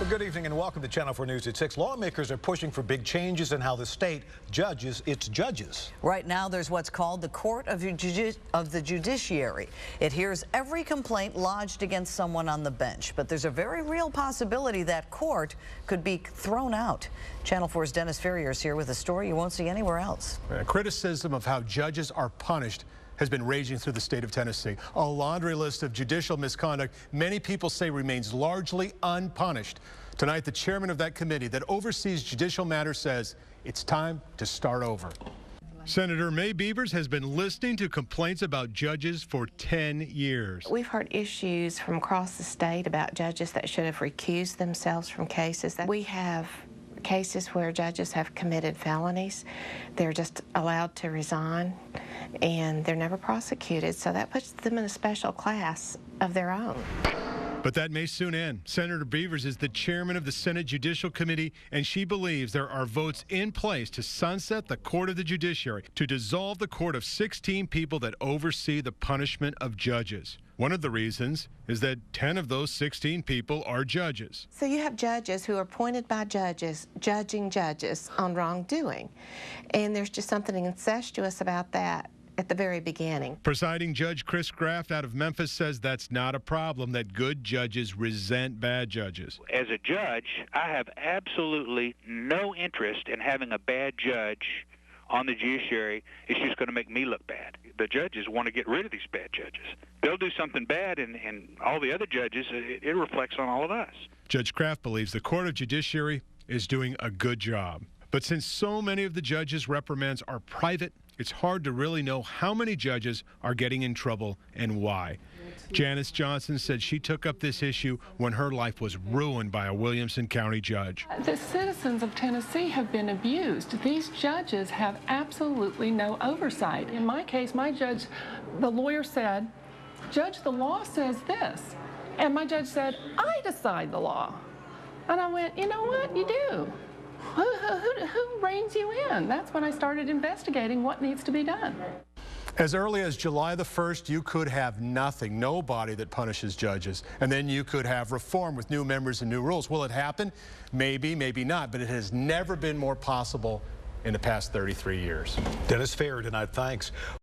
Well, good evening and welcome to Channel 4 News at 6. Lawmakers are pushing for big changes in how the state judges its judges. Right now, there's what's called the Court of the Judiciary. It hears every complaint lodged against someone on the bench, but there's a very real possibility that court could be thrown out. Channel 4's Dennis Ferrier is here with a story you won't see anywhere else. Criticism of how judges are punished has been raging through the state of Tennessee. A laundry list of judicial misconduct many people say remains largely unpunished. Tonight, the chairman of that committee that oversees judicial matters says it's time to start over. Senator May Beavers has been listening to complaints about judges for 10 years. We've heard issues from across the state about judges that should have recused themselves from cases. We have cases where judges have committed felonies. They're just allowed to resign and they're never prosecuted, so that puts them in a special class of their own. But that may soon end. Senator Beavers is the chairman of the Senate Judicial Committee, and she believes there are votes in place to sunset the Court of the Judiciary, to dissolve the court of 16 people that oversee the punishment of judges. One of the reasons is that 10 of those 16 people are judges. So you have judges who are appointed by judges, judging judges on wrongdoing. And there's just something incestuous about that at the very beginning. Presiding Judge Chris Graft out of Memphis says that's not a problem, that good judges resent bad judges. As a judge, I have absolutely no interest in having a bad judge on the judiciary. It's just going to make me look bad. The judges want to get rid of these bad judges. They'll do something bad, and all the other judges, it reflects on all of us. Judge Kraft believes the Court of Judiciary is doing a good job. But since so many of the judges' reprimands are private, it's hard to really know how many judges are getting in trouble and why. Janice Johnson said she took up this issue when her life was ruined by a Williamson County judge. The citizens of Tennessee have been abused. These judges have absolutely no oversight. In my case, my judge, the lawyer said, "Judge, the law says this." And my judge said, "I decide the law." And I went, "You know what? You do. Who reins you in?" That's when I started investigating what needs to be done. As early as July the 1st, you could have nothing, nobody that punishes judges. And then you could have reform with new members and new rules. Will it happen? Maybe, maybe not, but it has never been more possible in the past 33 years. Dennis Ferrier tonight, thanks.